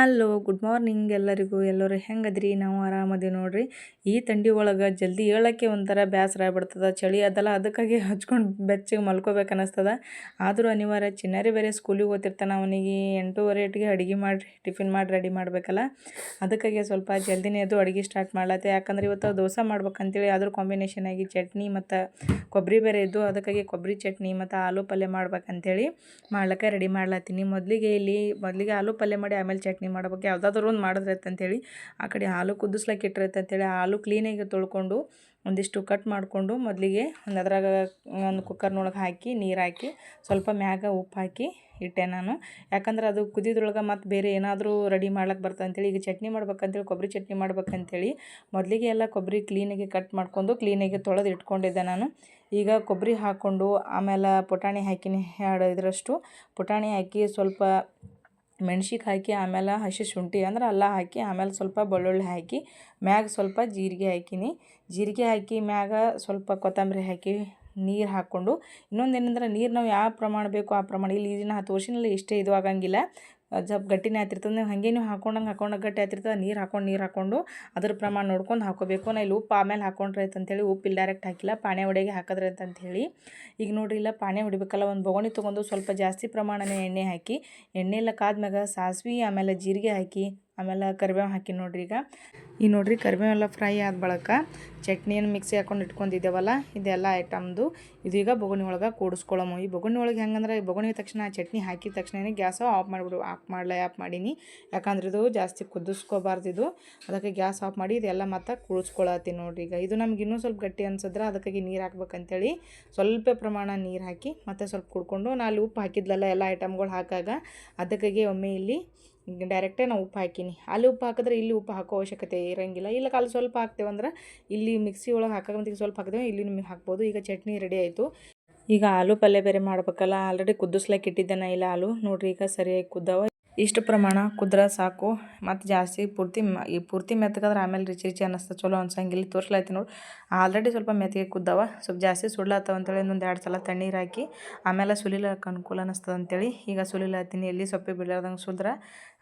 Hello good morning ಎಲ್ಲರಿಗೂ. ಎಲ್ಲರೂ ಹೆಂಗದ್ರಿ? ನಾವು ಆರಾಮದಿ ನೋಡ್ರಿ. ಈ ಥಂಡಿ ಒಳಗೆ ಜಲ್ದಿ ಏಳಕ್ಕೆ ಒಂಥರ ಬೇಸರ ಆಗ್ಬಿಡ್ತದೆ. ಚಳಿ ಅದಲ್ಲ, ಅದಕ್ಕಾಗಿ ಹಚ್ಕೊಂಡು ಬೆಚ್ಚಗೆ ಮಲ್ಕೋಬೇಕು ಅನ್ನಿಸ್ತದ. ಆದರೂ ಅನಿವಾರ್ಯ. ಚಿನ್ನಾರಿ ಬೇರೆ ಸ್ಕೂಲಿಗೆ ಹೋಗ್ತಿರ್ತಾನೆ. ಅವನಿಗೆ 8:15ಗೆ ಅಡುಗೆ ಮಾಡಿ ಟಿಫಿನ್ ಮಾಡಿ ರೆಡಿ ಮಾಡಬೇಕಲ್ಲ. ಅದಕ್ಕಾಗಿ ಸ್ವಲ್ಪ ಜಲ್ದಿನೇ ಎದ್ದು ಅಡುಗೆ ಸ್ಟಾರ್ಟ್ ಮಾಡ್ಲತ್ತೆ. ಯಾಕಂದ್ರೆ ಇವತ್ತು ದೋಸೆ ಮಾಡ್ಬೇಕಂತೇಳಿ ಅದ್ರ ಕಾಂಬಿನೇಷನ್ ಆಗಿ ಚಟ್ನಿ ಮತ್ತು ಕೊಬ್ಬರಿ ಬೇರೆ ಇದ್ದು, ಅದಕ್ಕಾಗಿ ಕೊಬ್ಬರಿ ಚಟ್ನಿ ಮತ್ತು ಆಲೂ ಪಲ್ಯ ಮಾಡ್ಬೇಕಂತೇಳಿ ಮಾಡ್ಲಿಕ್ಕೆ ರೆಡಿ ಮಾಡ್ಲತ್ತೀನಿ. ಮೊದಲಿಗೆ ಆಲೂ ಪಲ್ಯ ಮಾಡಿ ಆಮೇಲೆ ಚಟ್ನಿ ಮಾಡ್ಬೇಕು. ಯಾವುದಾದ್ರೂ ಒಂದು ಮಾಡಿದ್ರೈತೆ ಅಂತೇಳಿ ಆ ಕಡೆ ಹಾಲು ಕುದಿಸ್ಲಿಕ್ಕೆ ಇಟ್ಟಿರೈತೆ ಅಂತೇಳಿ ಹಾಲು ಕ್ಲೀನಾಗಿ ತೊಳ್ಕೊಂಡು ಒಂದಿಷ್ಟು ಕಟ್ ಮಾಡಿಕೊಂಡು ಮೊದಲಿಗೆ ಅದ್ರಾಗ ಒಂದು ಕುಕ್ಕರ್ನೊಳಗೆ ಹಾಕಿ ನೀರು ಹಾಕಿ ಸ್ವಲ್ಪ ಮ್ಯಾಗ ಉಪ್ಪು ಹಾಕಿ ಇಟ್ಟೆ ನಾನು. ಯಾಕಂದ್ರೆ ಅದು ಕುದಿದ್ರೊಳಗೆ ಮತ್ತು ಬೇರೆ ಏನಾದರೂ ರೆಡಿ ಮಾಡ್ಲಿಕ್ಕೆ ಬರ್ತದೆ ಅಂತೇಳಿ. ಈಗ ಚಟ್ನಿ ಮಾಡ್ಬೇಕಂತೇಳಿ ಕೊಬ್ಬರಿ ಚಟ್ನಿ ಮಾಡ್ಬೇಕಂತೇಳಿ ಮೊದಲಿಗೆ ಎಲ್ಲ ಕೊಬ್ಬರಿ ಕ್ಲೀನಾಗಿ ಕಟ್ ಮಾಡ್ಕೊಂಡು ಕ್ಲೀನಾಗಿ ತೊಳೆದು ಇಟ್ಕೊಂಡಿದ್ದೆ ನಾನು. ಈಗ ಕೊಬ್ಬರಿ ಹಾಕ್ಕೊಂಡು ಆಮೇಲೆ ಪುಟಾಣಿ ಹಾಕಿನಿ. 2 ಇದರಷ್ಟು ಪುಟಾಣಿ ಹಾಕಿ ಸ್ವಲ್ಪ ಮೆಣ್ಸಿಗೆ ಹಾಕಿ ಆಮೇಲೆ ಹಸಿ ಶುಂಠಿ ಅಂದ್ರೆ ಅಲ್ಲ ಹಾಕಿ ಆಮೇಲೆ ಸ್ವಲ್ಪ ಬೆಳ್ಳುಳ್ಳಿ ಹಾಕಿ ಮ್ಯಾಗ ಸ್ವಲ್ಪ ಜೀರಿಗೆ ಹಾಕಿನಿ. ಜೀರಿಗೆ ಹಾಕಿ ಮ್ಯಾಗ ಸ್ವಲ್ಪ ಕೊತ್ತಂಬರಿ ಹಾಕಿ ನೀರು ಹಾಕ್ಕೊಂಡು ಇನ್ನೊಂದು ಏನಂದ್ರೆ ನೀರು ನಾವು ಯಾವ ಪ್ರಮಾಣ ಬೇಕೋ ಆ ಪ್ರಮಾಣ. ಇಲ್ಲಿ ಇದನ್ನು ತೋರಿಸಿನಲ್ಲಿ ಇಷ್ಟೇ ಇದು ಆಗಂಗಿಲ್ಲ, ಸ್ವಲ್ಪ ಗಟ್ಟಿನೇ ಆಗ್ತಿರ್ತದೆ. ನೀವು ಹಾಗೆ ನೀವು ಹಾಕೊಂಡಂಗೆ ಗಟ್ಟಿ ಆಗ್ತಿರ್ತದೆ. ನೀರು ಹಾಕ್ಕೊಂಡು ಅದ್ರ ಪ್ರಮಾಣ ನೋಡ್ಕೊಂಡು ಹಾಕೋಬೇಕು. ನಾ ಇಲ್ಲಿ ಉಪ್ಪು ಆಮೇಲೆ ಹಾಕೊಂಡ್ರೆ ಅಂತೇಳಿ ಉಪ್ಪು ಇಲ್ಲಿ ಡೈರೆಕ್ಟ್ ಹಾಕಿಲ್ಲ, ಪಾಣೆ ಹೊಡೆಗೆ ಹಾಕಿದ್ರೆ ಅಂತೇಳಿ. ಈಗ ನೋಡ್ರಿ, ಇಲ್ಲ ಪಾಣೆ ಹೊಡಿಬೇಕಲ್ಲ, ಒಂದು ಬೊಗಣಿ ತೊಗೊಂಡು ಸ್ವಲ್ಪ ಜಾಸ್ತಿ ಪ್ರಮಾಣನೇ ಎಣ್ಣೆ ಹಾಕಿ ಎಣ್ಣೆ ಎಲ್ಲ ಕಾದ್ಮ್ಯಾಗ ಸಾಸಿವೆ ಆಮೇಲೆ ಜೀರಿಗೆ ಹಾಕಿ ಆಮೇಲೆ ಕರಿಬೇವು ಹಾಕಿ ನೋಡ್ರಿ. ಈಗ ನೋಡ್ರಿ ಕರಿಬೇವೆಲ್ಲ ಫ್ರೈ ಆದ ಬಳಿಕ ಚಟ್ನಿಯನ್ನು ಮಿಕ್ಸಿ ಹಾಕೊಂಡು ಇಟ್ಕೊಂಡಿದ್ದೇವಲ್ಲ, ಇದೆಲ್ಲ ಐಟಮ್ದು ಇದೀಗ ಬೊಗಣಿ ಒಳಗೆ ಕೂಡಿಸ್ಕೊಳ್ಳೋಮು. ಈ ಬೊಗಣಿ ಒಳಗೆ ಹೆಂಗಂದ್ರೆ ಈ ಬೊಗಣಿ ತಕ್ಷಣ ಚಟ್ನಿ ಹಾಕಿದ ತಕ್ಷಣ ಗ್ಯಾಸ್ ಆಫ್ ಮಾಡೀನಿ. ಯಾಕಂದ್ರೆ ಇದು ಜಾಸ್ತಿ ಕುದಿಸ್ಕೋಬಾರ್ದು ಇದು. ಅದಕ್ಕೆ ಗ್ಯಾಸ್ ಆಫ್ ಮಾಡಿ ಇದೆಲ್ಲ ಮತ್ತೆ ಕೂಡಿಸ್ಕೊಳತ್ತೀನಿ ನೋಡ್ರಿ. ಈಗ ಇದು ನಮ್ಗೆ ಇನ್ನೂ ಸ್ವಲ್ಪ ಗಟ್ಟಿ ಅನ್ಸಿದ್ರೆ ಅದಕ್ಕಾಗಿ ನೀರು ಹಾಕ್ಬೇಕಂತೇಳಿ ಸ್ವಲ್ಪ ಪ್ರಮಾಣ ನೀರು ಹಾಕಿ ಮತ್ತೆ ಸ್ವಲ್ಪ ಕುಡ್ಕೊಂಡು ಅಲ್ಲಿ ಉಪ್ಪು ಹಾಕಿದ್ಲಲ್ಲ ಎಲ್ಲ ಐಟಮ್ಗಳು ಹಾಕಾಗ, ಅದಕ್ಕಾಗಿ ಒಮ್ಮೆ ಇಲ್ಲಿ ಡೈರೆಕ್ಟೇ ನಾವು ಉಪ್ಪು ಹಾಕೀನಿ. ಅಲ್ಲಿ ಉಪ್ಪು ಹಾಕಿದ್ರೆ ಇಲ್ಲಿ ಉಪ್ಪು ಹಾಕೋ ಅವಶ್ಯಕತೆ ಇರೋಂಗಿಲ್ಲ. ಇಲ್ಲ ಅಲ್ಲಿ ಸ್ವಲ್ಪ ಹಾಕ್ತೇವಂದ್ರೆ ಇಲ್ಲಿ ಮಿಕ್ಸಿ ಒಳಗೆ ಹಾಕೋಂತಿಗೆ ಸ್ವಲ್ಪ ಹಾಕ್ತೇವೆ, ಇಲ್ಲಿ ನಿಮಗೆ ಹಾಕ್ಬೋದು. ಈಗ ಚಟ್ನಿ ರೆಡಿ ಆಯಿತು. ಈಗ ಆಲೂ ಪಲ್ಯ ಬೇರೆ ಮಾಡ್ಬೇಕಲ್ಲ, ಆಲ್ರೆಡಿ ಕುದಿಸ್ಲಿಕ್ಕೆ ಇಟ್ಟಿದ್ದೇನೆ ಇಲ್ಲ ಆಲೂ ನೋಡ್ರಿ. ಈಗ ಸರಿಯಾಗಿ ಕುದ್ದಾವ. ಇಷ್ಟು ಪ್ರಮಾಣ ಕುದ್ರೆ ಸಾಕು. ಮತ್ತು ಜಾಸ್ತಿ ಪೂರ್ತಿ ಮೆತ್ತಗಾದ್ರೆ ಆಮೇಲೆ ರುಚಿ ಅನ್ನಿಸ್ತದೆ, ಚಲೋ ಅನ್ಸಂಗಿಲ್ಲ. ತೋರಿಸ್ಲಾಯ್ತು ನೋಡಿ, ಆಲ್ರೆಡಿ ಸ್ವಲ್ಪ ಮೆತ್ತಗೆ ಕುದ್ದಾವ. ಸ್ವಲ್ಪ ಜಾಸ್ತಿ ಸುಡ್ಲಾತ್ತವ ಅಂತೇಳಿ ಇನ್ನೊಂದು 2 ಸಲ ತಣ್ಣೀರು ಹಾಕಿ ಆಮೇಲೆ ಸುಲಿಲಕ್ಕೆ ಅನುಕೂಲ ಅನ್ನಿಸ್ತದೆ ಅಂತೇಳಿ ಈಗ ಸುಲಿಲಾತೀನಿ. ಎಲ್ಲಿ ಸೊಪ್ಪೆ ಬಿಡಲಾರ್ದಂಗೆ ಸುಲಿದ್ರೆ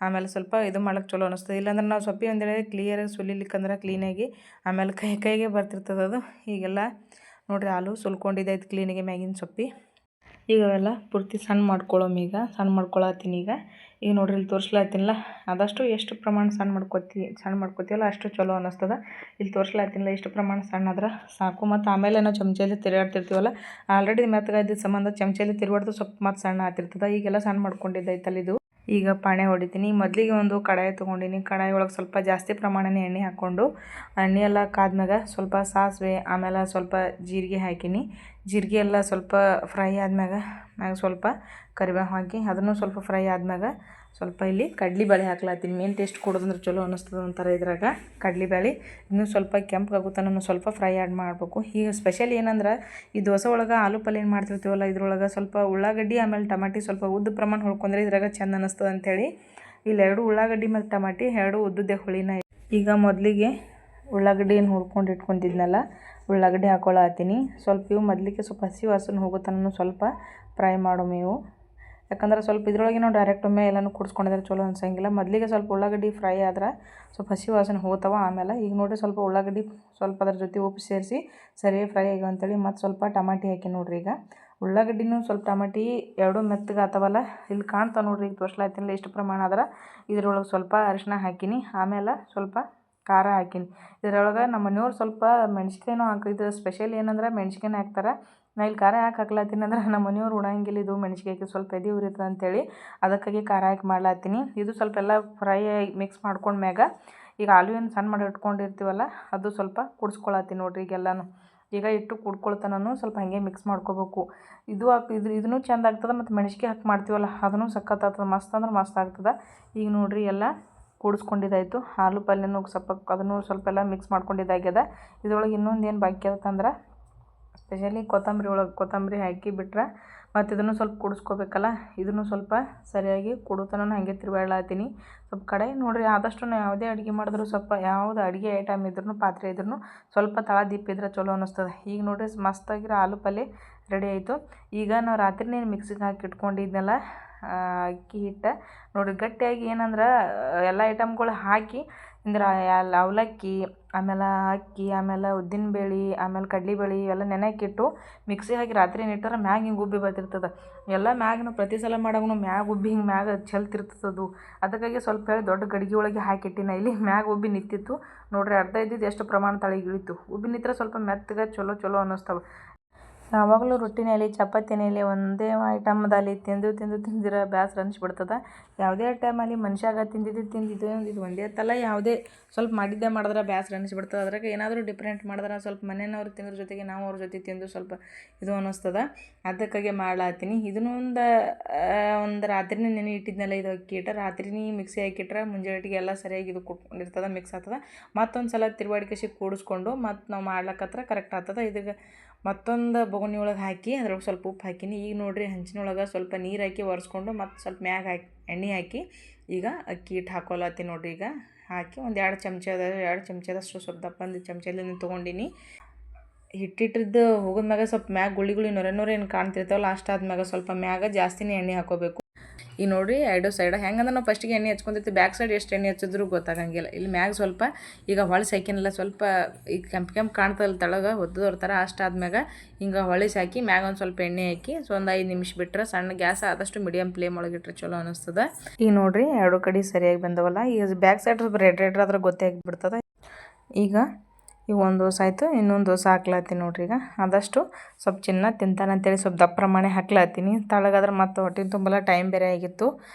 ಆಮೇಲೆ ಸ್ವಲ್ಪ ಇದು ಮಾಡೋಕ್ಕೆ ಚಲೋ ಅನ್ನಿಸ್ತದೆ. ಇಲ್ಲಾಂದ್ರೆ ನಾವು ಸೊಪ್ಪೆ ಒಂದೇಳಿ ಕ್ಲಿಯರಾಗಿ ಸುಲಿಲಿಕ್ಕಂದ್ರೆ ಕ್ಲೀನಾಗಿ ಆಮೇಲೆ ಕೈಗೆ ಬರ್ತಿರ್ತದೆ ಅದು. ಹೀಗೆಲ್ಲ ನೋಡಿರಿ, ಆಲೂ ಸುಲ್ಕೊಂಡಿದ್ದೈತೆ ಕ್ಲೀನಾಗಿ ಮ್ಯಾಗಿನ ಸೊಪ್ಪಿ. ಈಗ ಅವೆಲ್ಲ ಪೂರ್ತಿ ಸಣ್ಣ ಮಾಡ್ಕೊಳತ್ತೀನಿ. ಈಗ ನೋಡ್ರಿ, ಇಲ್ಲಿ ತೋರಿಸ್ಲಾತೀನಿಲ್ಲ, ಆದಷ್ಟು ಎಷ್ಟು ಪ್ರಮಾಣ ಸಣ್ಣ ಮಾಡ್ಕೊತೀವಲ್ಲ ಅಷ್ಟು ಚಲೋ ಅನ್ನಿಸ್ತದೆ. ಇಲ್ಲಿ ತೋರಿಸ್ಲಾತೀನಿಲ್ಲ, ಇಷ್ಟು ಪ್ರಮಾಣ ಸಣ್ಣ ಆದ್ರೆ ಸಾಕು. ಮತ್ತು ಆಮೇಲೆ ನಾವು ಚಮಚಲ್ಲಿ ತಿರುಗಾಡ್ತಿರ್ತೀವಲ್ಲ, ಆಲ್ರೆಡಿ ಮೆತ್ತಗಾದ ಸಂಬಂಧ ಚಮಚಲ್ಲಿ ತಿರುಗಾಡ್ದು ಸ್ವಲ್ಪ ಮತ್ತು ಸಣ್ಣ ಆಗ್ತಿರ್ತದೆ. ಈಗೆಲ್ಲ ಸಣ್ಣ ಮಾಡ್ಕೊಂಡಿದ್ದೈತಲ್ಲ ಇದು. ಈಗ ಪಾಣೆ ಹೊಡಿತೀನಿ. ಮೊದಲಿಗೆ ಒಂದು ಕಡಾಯಿ ತೊಗೊಂಡಿನಿ. ಕಡಾಯಿ ಒಳಗೆ ಸ್ವಲ್ಪ ಜಾಸ್ತಿ ಪ್ರಮಾಣನೇ ಎಣ್ಣೆ ಹಾಕ್ಕೊಂಡು ಎಣ್ಣೆ ಎಲ್ಲ ಕಾದ್ಮ್ಯಾಗ ಸ್ವಲ್ಪ ಸಾಸಿವೆ ಆಮೇಲೆ ಸ್ವಲ್ಪ ಜೀರಿಗೆ ಹಾಕೀನಿ. ಜೀರಿಗೆ ಎಲ್ಲ ಸ್ವಲ್ಪ ಫ್ರೈ ಆದ್ಮ್ಯಾಗ ಸ್ವಲ್ಪ ಕರಿಬೇವು ಹಾಕಿ ಅದನ್ನು ಸ್ವಲ್ಪ ಫ್ರೈ ಆದ್ಮ್ಯಾಗ ಸ್ವಲ್ಪ ಇಲ್ಲಿ ಕಡ್ಲೆಬೇಳೆ ಹಾಕ್ಲಾತೀನಿ. ಮೇನ್ ಟೇಸ್ಟ್ ಕೊಡೋದಂದ್ರೆ ಚಲೋ ಅನ್ನಿಸ್ತದೆ ಒಂಥರ ಇದ್ರಾಗ. ಕಡ್ಲೆಬೇಳೆ ಇನ್ನೂ ಸ್ವಲ್ಪ ಕೆಂಪಗಾಗುತ್ತಾ ನಾನು ಸ್ವಲ್ಪ ಫ್ರೈ ಮಾಡಬೇಕು. ಈಗ ಸ್ಪೆಷಲ್ ಏನಂದ್ರೆ ಈ ದೋಸೆ ಒಳಗೆ ಆಲೂ ಪಲ್ಯ ಏನು ಮಾಡ್ತಿರ್ತೀವಲ್ಲ, ಇದ್ರೊಳಗೆ ಸ್ವಲ್ಪ ಉಳ್ಳಾಗಡ್ಡಿ ಆಮೇಲೆ ಟಮಾಟಿ ಸ್ವಲ್ಪ ಉದ್ದ ಪ್ರಮಾಣ ಹೊಳ್ಕೊಂಡ್ರೆ ಇದ್ರಾಗ ಚೆಂದ ಅನ್ನಿಸ್ತದೆ ಅಂಥೇಳಿ ಇಲ್ಲಿ 2 ಉಳ್ಳಾಗಡ್ಡಿ ಮತ್ತು ಟಮಾಟಿ 2 ಉದ್ದುದ್ದೆ ಹುಳಿನ. ಈಗ ಮೊದಲಿಗೆ ಉಳ್ಳಾಗಡ್ಡಿ ಏನು ಹುರ್ಕೊಂಡು ಇಟ್ಕೊತಿದ್ನಲ್ಲ, ಉಳ್ಳಾಗಡ್ಡಿ ಹಾಕ್ಕೊಳತ್ತೀನಿ. ಸ್ವಲ್ಪ ಇವು ಮೊದಲಿಗೆ ಸ್ವಲ್ಪ ಹಸಿ ವಾಸನೆ ಹೋಗುತ್ತಾನು ಸ್ವಲ್ಪ ಫ್ರೈ ಮಾಡೋವು ಇವು. ಯಾಕಂದ್ರೆ ಸ್ವಲ್ಪ ಇದ್ರೊಳಗೆ ನಾವು ಡೈರೆಕ್ಟ್ ಒಮ್ಮೆ ಎಲ್ಲನೂ ಕುಡಿಸ್ಕೊಂಡಿದ್ರೆ ಚಲೋ ಅನ್ಸಂಗಿಲ್ಲ. ಮೊದಲಿಗೆ ಸ್ವಲ್ಪ ಉಳ್ಳಾಗಡ್ಡಿ ಫ್ರೈ ಆದ್ರೆ ಸ್ವಲ್ಪ ಹಸಿ ವಾಸನೆ ಹೋಗ್ತಾವ. ಆಮೇಲೆ ಈಗ ನೋಡಿರಿ, ಸ್ವಲ್ಪ ಉಳ್ಳಾಗಡ್ಡಿ ಸ್ವಲ್ಪ ಅದ್ರ ಜೊತೆ ಉಪ್ಪು ಸೇರಿಸಿ ಸರಿಯಾಗಿ ಫ್ರೈ ಆಗಿ ಅಂತೇಳಿ ಮತ್ತು ಸ್ವಲ್ಪ ಟಮಾಟಿ ಹಾಕಿ ನೋಡ್ರಿ. ಈಗ ಉಳ್ಳಾಗಡ್ಡಿನೂ ಸ್ವಲ್ಪ ಟಮಾಟಿ 2 ಮೆತ್ತಗೆ ಆತವಲ್ಲ, ಇಲ್ಲಿ ಕಾಣ್ತಾ ನೋಡ್ರಿ. ಈಗ ತೋರಿಸ್ಲಾಯ್ತಿಲ್ಲ ಇಷ್ಟು ಪ್ರಮಾಣ ಆದ್ರೆ ಇದ್ರೊಳಗೆ ಸ್ವಲ್ಪ ಅರಿಶಿನ ಹಾಕಿನಿ. ಆಮೇಲೆ ಸ್ವಲ್ಪ ಖಾರ ಹಾಕಿನಿ. ಇದರೊಳಗೆ ನಮ್ಮ ಮನೆಯವ್ರು ಸ್ವಲ್ಪ ಮೆಣ್ಸಿಕಾಯಿನೂ ಹಾಕಿದ್ರು. ಸ್ಪೆಷಲ್ ಏನಂದ್ರೆ ಮೆಣ್ಸಿಕಾಯಿನ ಹಾಕ್ತಾರೆ. ನಾ ಇಲ್ಲಿ ಖಾರ ಯಾಕೆ ಹಾಕ್ಲಾತೀನಿ ಅಂದ್ರೆ ನಮ್ಮ ಮನೆಯವ್ರು ಉಣಂಗಿಲ್ಲ ಇದು ಮೆಣ್ಸಿಕಾಯಿ, ಸ್ವಲ್ಪ ಎದೆ ಉರಿತದೆ ಅಂತೇಳಿ ಅದಕ್ಕಾಗಿ ಖಾರ ಹಾಕಿ ಮಾಡ್ಲಾತೀನಿ. ಇದು ಸ್ವಲ್ಪ ಎಲ್ಲ ಫ್ರೈ ಮಿಕ್ಸ್ ಮಾಡ್ಕೊಂಡ್ಮ್ಯಾಗ ಈಗ ಆಲೂ ಏನು ಸಣ್ಣ ಮಾಡಿ ಇಟ್ಕೊಂಡಿರ್ತೀವಲ್ಲ ಅದು ಸ್ವಲ್ಪ ಕುಡಿಸ್ಕೊಳತ್ತೀನಿ ನೋಡ್ರಿ. ಈಗೆಲ್ಲನೂ ಈಗ ಇಟ್ಟು ಕುಡ್ಕೊಳ್ತಾನು ಸ್ವಲ್ಪ ಹಾಗೆ ಮಿಕ್ಸ್ ಮಾಡ್ಕೋಬೇಕು. ಇದನ್ನು ಚೆಂದ ಆಗ್ತದೆ. ಮತ್ತು ಮೆಣ್ಸಿಕಾಯಿ ಹಾಕಿ ಮಾಡ್ತೀವಲ್ಲ ಅದನ್ನು ಸಖತ್ ಆಗ್ತದೆ, ಮಸ್ತ್ ಅಂದ್ರೆ ಮಸ್ತ್ ಆಗ್ತದೆ. ಈಗ ನೋಡ್ರಿ, ಎಲ್ಲ ಕೂಡಿಸ್ಕೊಂಡಿದ್ದಾಯಿತು. ಆಲೂ ಪಲ್ಯನೂ ಅದನ್ನು ಸ್ವಲ್ಪ ಎಲ್ಲ ಮಿಕ್ಸ್ ಮಾಡ್ಕೊಂಡಿದ್ದಾಗ್ಯದ. ಇದ್ರೊಳಗೆ ಇನ್ನೊಂದು ಏನು ಬಾಕಿ ಆಗುತ್ತಂದ್ರೆ ಸ್ಪೆಷಲಿ ಕೊತ್ತಂಬರಿ ಹಾಕಿ ಬಿಟ್ರೆ ಮತ್ತು ಇದನ್ನು ಸ್ವಲ್ಪ ಕೂಡಿಸ್ಕೋಬೇಕಲ್ಲ, ಇದನ್ನು ಸ್ವಲ್ಪ ಸರಿಯಾಗಿ ಕುಡುತನೂ ಹಾಗೆ ತಿರುಗಾಡ್ಲಾತೀನಿ. ಸ್ವಲ್ಪ ಕಡಾಯಿ ನೋಡಿರಿ, ಆದಷ್ಟು ಯಾವುದೇ ಅಡುಗೆ ಮಾಡಿದ್ರು ಸ್ವಲ್ಪ ಯಾವುದು ಅಡುಗೆ ಐಟಮ್ ಇದ್ರೂ ಪಾತ್ರೆ ಇದ್ರೂ ಸ್ವಲ್ಪ ತಳ ದಿಪ್ಪಿದ್ರೆ ಚಲೋ ಅನ್ನಿಸ್ತದೆ. ಈಗ ನೋಡಿರಿ, ಮಸ್ತಾಗಿರೋ ಆಲೂ ಪಲ್ಯ ರೆಡಿ ಆಯಿತು. ಈಗ ನಾವು ರಾತ್ರಿನೇ ಮಿಕ್ಸಿಗೆ ಹಾಕಿ ಇಟ್ಕೊಂಡಿದ್ನಲ್ಲ ಅಕ್ಕಿ ಹಿಟ್ಟು ನೋಡಿರಿ ಗಟ್ಟಿಯಾಗಿ ಏನಂದ್ರೆ ಎಲ್ಲ ಐಟಮ್ಗಳು ಹಾಕಿ ಅಂದ್ರೆ ಅವಲಕ್ಕಿ ಆಮೇಲೆ ಅಕ್ಕಿ ಆಮೇಲೆ ಉದ್ದಿನಬೇಳೆ ಆಮೇಲೆ ಕಡ್ಲೆಬೇಳೆ ಎಲ್ಲ ನೆನೆಯಕ್ಕಿಟ್ಟು ಮಿಕ್ಸಿ ಹಾಕಿ ರಾತ್ರಿ ಇಟ್ಟರೆ ಮ್ಯಾಗ ಹಿಂಗೆ ಉಬ್ಬಿ ಬರ್ತಿರ್ತದೆ ಎಲ್ಲ ಮ್ಯಾಗ ಪ್ರತಿ ಸಲ ಮಾಡಾಗೂ ಮ್ಯಾಗ ಉಬ್ಬಿ ಹಿಂಗೆ ಮ್ಯಾಗ ಚೆಲ್ತಿರ್ತದದು ಅದಕ್ಕಾಗಿ ಸ್ವಲ್ಪ ಹೇಳಿ ದೊಡ್ಡ ಗಡಿಗೆ ಒಳಗೆ ಹಾಕಿಟ್ಟಿನ ಇಲ್ಲಿ ಮ್ಯಾಗ ಉಬ್ಬಿ ನಿಂತಿತ್ತು ನೋಡ್ರಿ ಅರ್ಧ ಇದ್ದಿದ್ದು ಎಷ್ಟು ಪ್ರಮಾಣ ತಳಿಗೆ ಇಳಿತು ಉಬ್ಬಿ ನಿಂತ್ರೆ ಸ್ವಲ್ಪ ಮೆತ್ತಗೆ ಚಲೋ ಅನ್ನಿಸ್ತವೆ ಯಾವಾಗಲೂ ರೊಟ್ಟಿನಲ್ಲಿ ಚಪಾತಿನಲ್ಲಿ ಒಂದೇ ಐಟಮ್ದಲ್ಲಿ ತಿಂದಿರ ಬೇಸರ ಅನಿಸ್ಬಿಡ್ತದೆ ಯಾವುದೇ ಟೈಮಲ್ಲಿ ಮನುಷ್ಯಾಗ ತಿಂದಿದ್ದು ಇದು ಒಂದೇ ತಲ ಯಾವುದೇ ಸ್ವಲ್ಪ ಮಾಡಿದ್ರೆ ಬೇಸರ ಅನಿಸ್ಬಿಡ್ತದೆ ಅದ್ರಾಗ ಏನಾದರೂ ಡಿಫ್ರೆಂಟ್ ಮಾಡಿದ್ರೆ ಸ್ವಲ್ಪ ಮನೆಯವ್ರು ತಿನ್ನೋದ್ರ ಜೊತೆಗೆ ನಾವು ಅವ್ರ ಜೊತೆ ತಿಂದು ಸ್ವಲ್ಪ ಇದು ಅನ್ನಿಸ್ತದೆ ಅದಕ್ಕಾಗಿ ಮಾಡ್ಲಾತೀನಿ ಇದನ್ನು ಒಂದು ರಾತ್ರಿನೇ ನೆನೆ ಇಟ್ಟಿದ್ನಲ್ಲ ಇದು ಅಕ್ಕಿ ಇಟ್ಟು ರಾತ್ರಿನೇ ಮಿಕ್ಸಿ ಹಾಕಿಟ್ರೆ ಮುಂಜಾನೆಟಿಗೆ ಎಲ್ಲ ಸರಿಯಾಗಿ ಇದು ಕುಟ್ಕೊಂಡಿರ್ತದೆ ಮಿಕ್ಸ್ ಆಗ್ತದೆ ಮತ್ತೊಂದು ಸಲ ತಿರುವಾಡಿಕೆಸಿ ಕೂಡಿಸ್ಕೊಂಡು ಮತ್ತು ನಾವು ಮಾಡ್ಲಕ್ಕತ್ರ ಕರೆಕ್ಟ್ ಆಗ್ತದೆ ಇದಕ್ಕೆ ಮತ್ತೊಂದು ಬೊಗಣಿ ಒಳಗೆ ಹಾಕಿ ಅದ್ರೊಳಗೆ ಸ್ವಲ್ಪ ಉಪ್ಪು ಹಾಕೀನಿ ಈಗ ನೋಡಿರಿ ಹಂಚಿನೊಳಗೆ ಸ್ವಲ್ಪ ನೀರು ಹಾಕಿ ಒರೆಸ್ಕೊಂಡು ಮತ್ತು ಸ್ವಲ್ಪ ಮ್ಯಾಗ ಹಾಕಿ ಎಣ್ಣೆ ಹಾಕಿ ಈಗ ಅಕ್ಕಿ ಹಿಟ್ಟು ಹಾಕೋಲತ್ತೀನಿ ನೋಡಿರಿ ಈಗ ಹಾಕಿ ಒಂದು 2 ಚಮಚದಷ್ಟು ಸ್ವಲ್ಪ ದಪ್ಪಂದು ಚಮಚದಲ್ಲಿ ತೊಗೊಂಡಿನಿ ಹಿಟ್ಟಿಟ್ಟಿದ್ದು ಹೋಗೋದ್ಮ್ಯಾಗ ಸ್ವಲ್ಪ ಮ್ಯಾಗ ಗುಳಿ ನೊರೆ ಏನು ಕಾಣ್ತಿರ್ತಾವಲ್ಲ ಅಷ್ಟಾದ್ಮ್ಯಾಗ ಸ್ವಲ್ಪ ಮ್ಯಾಗ ಜಾಸ್ತಿನೇ ಎಣ್ಣೆ ಹಾಕೋಬೇಕು ಈಗ ನೋಡಿರಿ ಎರಡು ಸೈಡ್ ಹೆಂಗಂದ್ರೆ ನಾವು ಫಸ್ಟಿಗೆ ಎಣ್ಣೆ ಹಚ್ಕೊಂಡಿರ್ತೀವಿ ಬ್ಯಾಕ್ ಸೈಡ್ ಎಷ್ಟು ಎಣ್ಣೆ ಹಚ್ಚಿದ್ರೂ ಗೊತ್ತಾಗಂಗಿಲ್ಲ ಇಲ್ಲಿ ಮ್ಯಾಗ ಸ್ವಲ್ಪ ಈಗ ಹೊಳ್ಸಿ ಹಾಕಿನಲ್ಲ ಸ್ವಲ್ಪ ಈಗ ಕೆಂಪು ಕಾಣ್ತಲ್ಲ ತಳಗ ಒದ್ದೋರ್ ಥರ ಅಷ್ಟಾದ್ಮ್ಯಾಗ ಹಿಂಗೆ ಹೊಳಿಸಿ ಹಾಕಿ ಮ್ಯಾಗ ಒಂದು ಸ್ವಲ್ಪ ಎಣ್ಣೆ ಹಾಕಿ ಸೊ ಒಂದು 5 ನಿಮಿಷ ಬಿಟ್ಟರೆ ಸಣ್ಣ ಗ್ಯಾಸ್ ಆದಷ್ಟು ಮೀಡಿಯಮ್ ಫ್ಲೇಮ್ ಒಳಗಿಟ್ರೆ ಚಲೋ ಅನ್ನಿಸ್ತದೆ ಈಗ ನೋಡಿರಿ ಎರಡು ಕಡೆ ಸರಿಯಾಗಿ ಬಂದವಲ್ಲ ಈಗ ಬ್ಯಾಕ್ ಸೈಡ್ ಸ್ವಲ್ಪ ರೆಡ್ ಆದ್ರೆ ಗೊತ್ತೇ ಆಗಿಬಿಡ್ತದೆ ಈಗ ಒಂದು ದೋಸೆ ಆಯಿತು ಇನ್ನೊಂದು ದೋಸೆ ಹಾಕ್ಲತ್ತೀನಿ ನೋಡ್ರಿ ಈಗ ಆದಷ್ಟು ಸ್ವಲ್ಪ ತಿಂತಾನಂತೇಳಿ ಸ್ವಲ್ಪ ದಪ್ಪ ಪ್ರಮಾಣ ಹಾಕ್ಲತ್ತೀನಿ ತಳಗಾದ್ರೆ ಮತ್ತು ಹೊಟ್ಟೆ ತುಂಬಲ್ಲ ಟೈಮ್ ಬೇರೆ ಆಗಿತ್ತು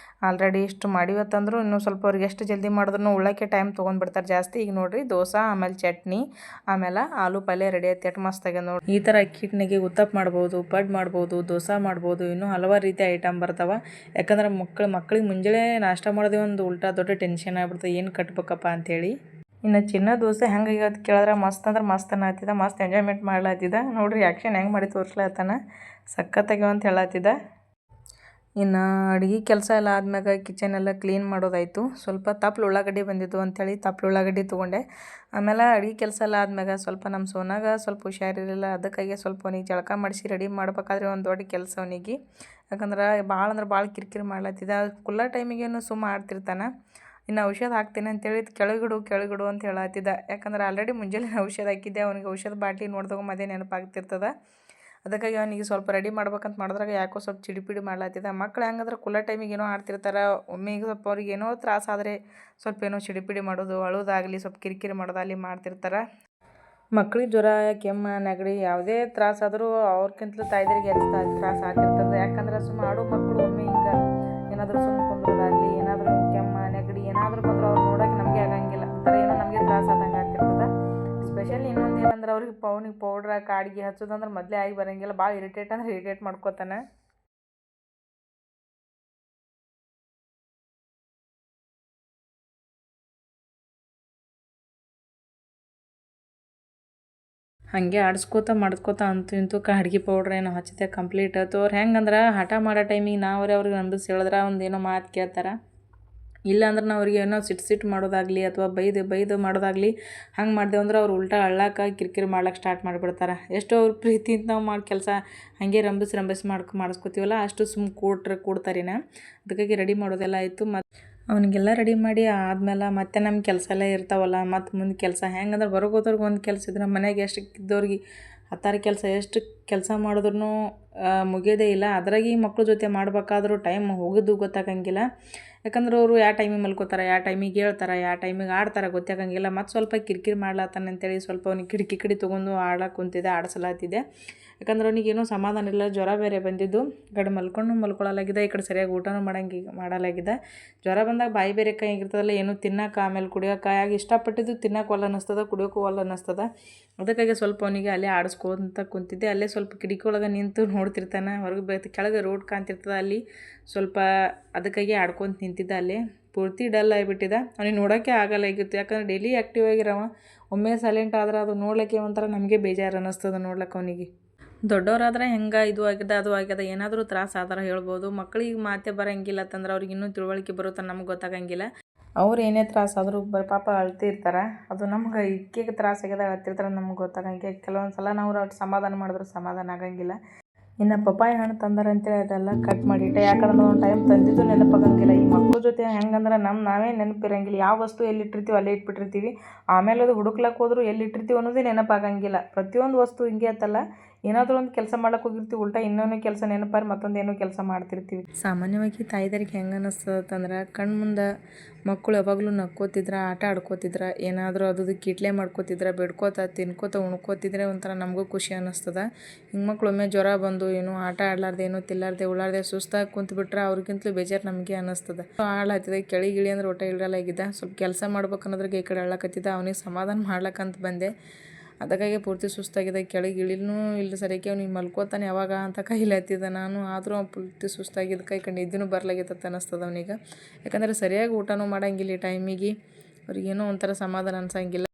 ಆಲ್ರೆಡಿ ಇಷ್ಟು ಮಾಡಿವತ್ತಂದ್ರು ಇನ್ನೂ ಸ್ವಲ್ಪ ಅವ್ರಿಗೆ ಎಷ್ಟು ಜಲ್ದಿ ಮಾಡಿದ್ರು ಉಳ್ಳಕ್ಕೆ ಟೈಮ್ ತೊಗೊಂಡ್ಬಿಡ್ತಾರೆ ಜಾಸ್ತಿ ಈಗ ನೋಡಿರಿ ದೋಸೆ ಆಮೇಲೆ ಚಟ್ನಿ ಆಮೇಲೆ ಆಲೂ ಪಲ್ಯ ರೆಡಿ ಆಯ್ತು ಎಷ್ಟು ಮಸ್ತ್ ಆಗ್ಯದ ನೋಡಿ ಈ ಥರ ಅಕ್ಕಿ ಹಿಟ್ಟಿನಾಗೆ ಉತ್ತಪ್ಪ ಮಾಡ್ಬೋದು ಪಡ್ ಮಾಡ್ಬೋದು ದೋಸೆ ಮಾಡ್ಬೋದು ಇನ್ನೂ ಹಲವಾರು ರೀತಿ ಐಟಮ್ ಬರ್ತಾವೆ ಯಾಕಂದ್ರೆ ಮಕ್ಳಿಗೆ ಮುಂಜಾನೆ ನಾಷ್ಟ ಮಾಡೋದೇ ಒಂದು ಉಲ್ಟಾ ದೊಡ್ಡ ಟೆನ್ಷನ್ ಆಗ್ಬಿಡ್ತದೆ ಏನು ಕಟ್ಬೇಕಪ್ಪ ಅಂಥೇಳಿ ಇನ್ನು ಚಿನ್ನ ದೋಸೆ ಹೆಂಗೆ ಈಗ ಕೇಳಿದ್ರೆ ಮಸ್ತ್ ಅಂದ್ರೆ ಮಸ್ತ್ ಅನ್ನತ್ತಿದ್ದ ಮಸ್ತ್ ಎಂಜಾಯ್ಮೆಂಟ್ ಮಾಡ್ಲತ್ತಿದ್ದ ನೋಡಿರಿ ಆ್ಯಕ್ಷನ್ ಹೆಂಗೆ ಮಾಡಿ ತೋರಿಸ್ಲತ್ತಾನ ಸಖತ್ತಾಗ್ಯವ ಅಂತ ಹೇಳತ್ತಿದ್ದ ಇನ್ನು ಅಡುಗೆ ಕೆಲಸ ಎಲ್ಲ ಆದ್ಮ್ಯಾಗ ಕಿಚನ್ ಎಲ್ಲ ಕ್ಲೀನ್ ಮಾಡೋದಾಯಿತು ಸ್ವಲ್ಪ ತಪ್ಪಲು ಉಳ್ಳಾಗಡ್ಡಿ ಬಂದಿದ್ದು ಅಂಥೇಳಿ ತಪ್ಪಲು ಉಳ್ಳಾಗಡ್ಡಿ ತೊಗೊಂಡೆ ಆಮೇಲೆ ಅಡುಗೆ ಕೆಲಸ ಎಲ್ಲ ಆದ್ಮ್ಯಾಗ ಸ್ವಲ್ಪ ನಮ್ಮ ಸೋನಾಗ ಸ್ವಲ್ಪ ಹುಷಾರಿರಲಿಲ್ಲ ಅದಕ್ಕಾಗಿ ಸ್ವಲ್ಪ ಅವನಿಗೆ ಜಳಕ ಮಾಡಿಸಿ ರೆಡಿ ಮಾಡ್ಬೇಕಾದ್ರೆ ಒಂದು ದೊಡ್ಡ ಕೆಲಸ ಅವನಿಗೆ ಯಾಕಂದ್ರೆ ಭಾಳ ಕಿರಿಕಿರಿ ಮಾಡ್ಲತ್ತಿದ್ದ ಕುಲ್ಲ ಟೈಮಿಗೇನು ಸುಮ್ಮ ಆಡ್ತಿರ್ತಾನೆ ಇನ್ನು ಔಷಧ ಹಾಕ್ತೀನಿ ಅಂತೇಳಿ ಕೆಳಗಿಡು ಅಂತ ಹೇಳತ್ತಿದ್ದ ಯಾಕಂದ್ರೆ ಆಲ್ರೆಡಿ ಮುಂಜಾನೆ ಔಷಧ ಹಾಕಿದ್ದೆ ಅವನಿಗೆ ಔಷಧ ಬಾಟ್ಲಿ ನೋಡಿದಾಗ ಮದೇ ನೆನಪಾಗ್ತಿರ್ತದೆ ಅದಕ್ಕಾಗಿ ಅವನಿಗೆ ಸ್ವಲ್ಪ ರೆಡಿ ಮಾಡ್ಬೇಕಂತ ಮಾಡಿದ್ರಾಗ ಯಾಕೋ ಸ್ವಲ್ಪ ಚಿಡಿಪಿಡಿ ಮಾಡ್ಲತ್ತಿದ್ದ ಮಕ್ಳು ಹೆಂಗಂದ್ರೆ ಕುಲ್ಲ ಟೈಮಿಗೆ ಏನೋ ಆಡ್ತಿರ್ತಾರೆ ಒಮ್ಮೆ ಈಗ ಸ್ವಲ್ಪ ಅವ್ರಿಗೆ ಏನೋ ತ್ರಾಸ ಆದರೆ ಸ್ವಲ್ಪ ಏನೋ ಚಿಡಿಪಿಡಿ ಮಾಡೋದು ಅಳೋದಾಗಲಿ ಸ್ವಲ್ಪ ಕಿರಿಕಿರಿ ಮಾಡೋದಾಗಲಿ ಮಾಡ್ತಿರ್ತಾರೆ ಮಕ್ಳಿಗೆ ಜ್ವರ ಕೆಮ್ಮು ನೆಗಡಿ ಯಾವುದೇ ತ್ರಾಸ ಆದರೂ ಅವ್ರಕ್ಕಿಂತಲೂ ತಾಯ್ದರಿಗೆ ತ್ರಾಸ ಆಗ್ತಿರ್ತದೆ ಯಾಕಂದ್ರೆ ಸುಮ್ಮ ಆಡೋ ಮಕ್ಕಳು ಒಮ್ಮೆ ಹಿಂಗೆ ಏನಾದರೂ ಸುಮ್ಮ ಕುಂದ್ರೋದಾಗಲಿ ಏನಾದರೂ ಕೆಮ್ಮು ನೆಗಡಿ ಏನಾದರೂ ಬಂದ್ರೆ ಅವ್ರು ನೋಡೋಕೆ ನಮಗೆ ಆಗಂಗಿಲ್ಲ ಒಂಥರ ಏನೋ ನಮಗೆ ತ್ರಾಸ ಆದಂಗೆ ಆಗ್ತಿರ್ತದೆ ಸ್ಪೆಷಲಿ ಇನ್ನೊಂದು ಏನಂದ್ರೆ ಅವ್ರಿಗೆ ಪೌಡ್ರ ಕಾಡಿಗೆ ಹಚ್ಚೋದಂದ್ರೆ ಮೊದಲೇ ಆಗಿ ಬರೋಂಗಿಲ್ಲ ಭಾಳ ಇರಿಟೇಟ್ ಮಾಡ್ಕೋತಾನೆ ಹಾಗೆ ಆಡಿಸ್ಕೋತ ಮಾಡ್ಕೋತ ಅಂತೂ ಇಂತೂ ಅಡ್ಗೆ ಪೌಡ್ರ್ ಏನೋ ಹಚ್ಚಿದೆ ಕಂಪ್ಲೀಟ್ ಆಯ್ತು ಅವ್ರು ಹೆಂಗಂದ್ರೆ ಹಠ ಮಾಡೋ ಟೈಮಿಗೆ ನಾವೇ ಅವ್ರಿಗೆ ನಂಬಿಸಿ ಹೇಳಿದ್ರೆ ಒಂದು ಏನೋ ಮಾತು ಕೇಳ್ತಾರೆ ಇಲ್ಲಾಂದ್ರೆ ನಾವು ಅವ್ರಿಗೆ ಏನೋ ಸಿಟ್ಟು ಮಾಡೋದಾಗಲಿ ಅಥವಾ ಬೈದು ಮಾಡೋದಾಗಲಿ ಹಂಗೆ ಮಾಡಿದೆವು ಅಂದ್ರೆ ಅವ್ರು ಉಲ್ಟಾ ಅಳ್ಳಾಕ ಕಿರಿಕಿರಿ ಮಾಡ್ಲಿಕ್ಕೆ ಸ್ಟಾರ್ಟ್ ಮಾಡಿಬಿಡ್ತಾರೆ ಎಷ್ಟೋ ಅವ್ರ ಪ್ರೀತಿಯಿಂದ ನಾವು ಮಾಡಿ ಕೆಲಸ ಹಾಗೆ ರಂಬಿಸಿ ಮಾಡಿಸ್ಕೋತೀವಲ್ಲ ಅಷ್ಟು ಕೂಡ್ತಾರಿನ ಅದಕ್ಕಾಗಿ ರೆಡಿ ಮಾಡೋದೆಲ್ಲ ಆಯಿತು ಮತ್ತು ಅವನಿಗೆಲ್ಲ ರೆಡಿ ಮಾಡಿ ಆದಮೇಲೆ ಮತ್ತೆ ನಮ್ಮ ಕೆಲಸ ಎಲ್ಲ ಇರ್ತಾವಲ್ಲ ಮತ್ತು ಮುಂದೆ ಕೆಲಸ ಹೆಂಗಂದ್ರೆ ಹೊರಗೋದ್ರಿಗೆ ಒಂದು ಕೆಲಸ ಇದ್ರೆ ಮನೆಗೆ ಎಷ್ಟು ಇದ್ದವ್ರಿಗೆ 10 ಕೆಲಸ ಎಷ್ಟು ಕೆಲಸ ಮಾಡಿದ್ರೂ ಮುಗಿಯೋದೇ ಇಲ್ಲ ಅದ್ರಾಗೆ ಈ ಮಕ್ಳ ಜೊತೆ ಮಾಡಬೇಕಾದ್ರೂ ಟೈಮ್ ಹೋಗೋದು ಗೊತ್ತಾಗಂಗಿಲ್ಲ ಯಾಕಂದ್ರೆ ಅವರು ಯಾವ ಟೈಮಿಗೆ ಮಲ್ಕೋತಾರೆ ಯಾವ ಟೈಮಿಗೆ ಹೇಳ್ತಾರೆ ಯಾವ ಟೈಮಿಗೆ ಆಡ್ತಾರೆ ಗೊತ್ತಾಗಂಗಿಲ್ಲ ಮತ್ತು ಸ್ವಲ್ಪ ಕಿರಿಕಿರಿ ಮಾಡ್ಲತ್ತಾನೆ ಅಂತೇಳಿ ಸ್ವಲ್ಪ ಅವ್ನಿಗೆ ಕಿಟಕಿ ಕಡೆ ತೊಗೊಂಡು ಆಡಕ್ಕೆ ಕುಂತಿದ್ದೆ ಆಡಿಸಲಾತಿದ್ದೆ ಯಾಕಂದ್ರೆ ಅವ್ನಿಗೇನೋ ಸಮಾಧಾನ ಇಲ್ಲ ಜ್ವರ ಬೇರೆ ಬಂದಿದ್ದು ಕಡೆ ಮಲ್ಕೊಳ್ಳಲಾಗಿದೆ ಈ ಕಡೆ ಸರಿಯಾಗಿ ಊಟನೂ ಮಾಡಲಾಗಿದೆ ಜ್ವರ ಬಂದಾಗ ಬಾಯಿ ಬೇರೆ ಕೈಗಿರ್ತದಲ್ಲ ಏನೂ ತಿನ್ನೋಕೆ ಆಮೇಲೆ ಕುಡಿಯೋಕೆ ಆಗಿ ಇಷ್ಟಪಟ್ಟಿದ್ದು ತಿನ್ನೋಕೆ ಒಲ್ಲ ಅನ್ನಿಸ್ತದೆ ಕುಡಿಯೋಕ್ಕೂ ಒಲ್ಲ ಅನ್ನಿಸ್ತದೆ ಅದಕ್ಕಾಗಿ ಸ್ವಲ್ಪ ಅವನಿಗೆ ಅಲ್ಲೇ ಆಡಿಸ್ಕೊಂತ ಕುಂತಿದ್ದೆ ಅಲ್ಲೇ ಸ್ವಲ್ಪ ಕಿಟಕಿ ಒಳಗೆ ನಿಂತು ನೋಡ್ತಿರ್ತಾನೆ ಹೊರಗೆ ಕೆಳಗೆ ರೋಡ್ ಕಾಣ್ತಿರ್ತದೆ ಅಲ್ಲಿ ಸ್ವಲ್ಪ ಅದಕ್ಕಾಗಿ ಆಡ್ಕೊಂತ ನಿಂತಿದ್ದ ಅಲ್ಲೇ ಪೂರ್ತಿ ಡಲ್ ಆಗಿಬಿಟ್ಟಿದ್ದ ಅವ್ನಿಗೆ ನೋಡೋಕ್ಕೆ ಆಗಲ್ಲಾಗಿತ್ತು ಯಾಕಂದ್ರೆ ಡೈಲಿ ಆ್ಯಕ್ಟಿವ್ ಆಗಿರವ ಒಮ್ಮೆ ಸೈಲೆಂಟ್ ಆದ್ರೆ ಅದು ನೋಡ್ಲಿಕ್ಕೆ ಒಂಥರ ನಮಗೆ ಬೇಜಾರು ಅನ್ನಿಸ್ತದೆ ನೋಡ್ಲಿಕ್ಕೆ ಅವನಿಗೆ ದೊಡ್ಡವರಾದ್ರೆ ಹೆಂಗೆ ಇದು ಆಗ್ಯದ ಏನಾದರೂ ತ್ರಾಸ ಆದ್ರೆ ಹೇಳ್ಬೋದು ಮಕ್ಳಿಗೆ ಮಾತೇ ಬರೋಂಗಿಲ್ಲ ಅಂತಂದ್ರೆ ಅವ್ರಿಗೆ ಇನ್ನೂ ತಿಳುವಳಿಕೆ ಬರುತ್ತೆ ನಮ್ಗೆ ಗೊತ್ತಾಗಂಗಿಲ್ಲ ಅವ್ರು ಏನೇ ತ್ರಾಸ ಆದರೂ ಪಾಪ ಅಳ್ತಿರ್ತಾರೆ ಅದು ನಮ್ಗೆ ಇಕ್ಕಿಗೆ ತ್ರಾಸ ಆಗ್ಯದ ಅಳ್ತಿರ್ತಾರೆ ನಮ್ಗೆ ಗೊತ್ತಾಗಂಗೆ ಕೆಲವೊಂದು ಸಲ ನಾವು ಅವ್ರು ಸಮಾಧಾನ ಮಾಡಿದ್ರು ಸಮಾಧಾನ ಆಗಂಗಿಲ್ಲ ಇನ್ನು ಪಪ್ಪಾಯ ಹಣ್ಣು ತಂದಾರ ಅಂತೇಳಿ ಅದೆಲ್ಲ ಕಟ್ ಮಾಡಿಟ್ಟೆ. ಯಾಕಂದ್ರೆ ಒಂದು ಟೈಮ್ ತಂದಿದ್ದು ನೆನಪಾಗಂಗಿಲ್ಲ. ಈ ಮಕ್ಳ ಜೊತೆ ಹೆಂಗಂದ್ರೆ ನಾವೇ ನೆನಪಿರಂಗಿಲ್ಲ. ಯಾವ ವಸ್ತು ಎಲ್ಲಿಟ್ಟಿರ್ತೀವಿ ಅಲ್ಲೇ ಇಟ್ಬಿಟ್ಟಿರ್ತೀವಿ. ಆಮೇಲೆ ಅದು ಹುಡುಕ್ಲಕ್ಕೆ ಹೋದ್ರು ಎಲ್ಲಿಟ್ಟಿರ್ತೀವಿ ಅನ್ನೋದೇ ನೆನಪಾಗಂಗಿಲ್ಲ. ಪ್ರತಿಯೊಂದು ವಸ್ತು ಹಿಂಗೆ ಆತಲ್ಲ, ಏನಾದರೂ ಒಂದು ಕೆಲಸ ಮಾಡ್ಲಿಕ್ಕೆ ಹೋಗಿರ್ತೀವಿ, ಉಲ್ಟಾ ಇನ್ನೊಂದು ಕೆಲಸ ನೆನಪಾರಿ ಮತ್ತೊಂದೇನೋ ಕೆಲಸ ಮಾಡ್ತಿರ್ತೀವಿ. ಸಾಮಾನ್ಯವಾಗಿ ತಾಯಿದರಿಗೆ ಹೆಂಗೆ ಅನ್ನಿಸ್ತದಂದ್ರೆ ಕಣ್ಣು ಮುಂದೆ ಮಕ್ಕಳು ಯಾವಾಗಲೂ ನಕ್ಕೋತಿದ್ರೆ, ಆಟ ಆಡ್ಕೋತಿದ್ರೆ, ಏನಾದರೂ ಅದು ಕೀಟ್ಲೆ ಮಾಡ್ಕೋತಿದ್ರೆ, ಬೇಡ್ಕೋತ ತಿನ್ಕೋತ ಉಣ್ಕೋತಿದ್ರೆ ಒಂಥರ ನಮಗೂ ಖುಷಿ ಅನ್ನಿಸ್ತದ. ಹಿಂಗೆ ಮಕ್ಳು ಒಮ್ಮೆ ಜ್ವರ ಬಂದು ಏನೋ ಆಟ ಆಡಲಾರ್ದೆ, ಏನೋ ತಿಲ್ಲಾರ್ದೆ ಉಳ್ಳಾರ್ದೆ ಸುಸ್ತಾಗಿ ಕುಂತ್ಬಿಟ್ರೆ ಅವ್ರಿಗಿಂತಲೂ ಬೇಜಾರು ನಮಗೆ ಅನ್ನಿಸ್ತದ. ಆಡ್ಲಾತಿದೆ ಕೆಳಗಿಳಿ ಅಂದ್ರೆ ಒಟ್ಟ ಇಳಿಯಲಾಗಿದ್ದ. ಸ್ವಲ್ಪ ಕೆಲಸ ಮಾಡ್ಬೇಕು ಅನ್ನೋದ್ರಿಗೆ ಈ ಕಡೆ ಅಳ್ಳಕತ್ತಿದ್ದ. ಅವನಿಗೆ ಸಮಾಧಾನ ಮಾಡ್ಲಕ್ಕಂತ ಬಂದೆ. ಅದಕ್ಕಾಗಿ ಪೂರ್ತಿ ಸುಸ್ತಾಗಿದೆ. ಕೆಳಗೆ ಇಳಿನೂ ಇಲ್ಲ ಸರಿಯಾಗಿ. ಅವ್ನಿಗೆ ಮಲ್ಕೋತಾನೆ ಯಾವಾಗ ಅಂತ ಕೈಲಿ ಹತ್ತಿದ್ದ ನಾನು. ಆದರೂ ಅವ್ನು ಪೂರ್ತಿ ಸುಸ್ತಾಗಿದ್ದು ಕೈ ಕಂಡು ನಿದ್ದೆನೂ ಬರ್ಲಾಗಿತ್ತು ಅನ್ನಿಸ್ತದ ಅವನಿಗೆ. ಯಾಕಂದರೆ ಸರಿಯಾಗಿ ಊಟನೂ ಮಾಡಂಗಿಲ್ಲ ಈ ಟೈಮಿಗೆ. ಅವ್ರಿಗೇನೋ ಒಂಥರ ಸಮಾಧಾನ ಅನ್ಸಂಗಿಲ್ಲ.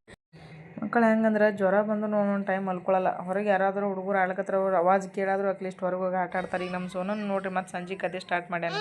ಮಕ್ಕಳು ಹೆಂಗಂದ್ರೆ ಜ್ವರ ಬಂದು ಒಂದೊಂದು ಟೈಮ್ ಮಲ್ಕೊಳ್ಳಲ್ಲ. ಹೊರಗೆ ಯಾರಾದರೂ ಹುಡುಗರು ಆಡ್ಲಕತ್ರ ಅವ್ರು ಆವಾಜ್ ಕೇಳಾದರೂ ಅಟ್ಲೀಸ್ಟ್ ಹೊರಗೆ ಹೋಗಿ ಆಟ ಆಡ್ತಾರೆ. ಈಗ ನಮ್ಮ ಸೋನನ್ ನೋಡ್ರಿ ಮತ್ತೆ ಸಂಜೆ ಕತೆ ಸ್ಟಾರ್ಟ್ ಮಾಡ್ಯಾನ.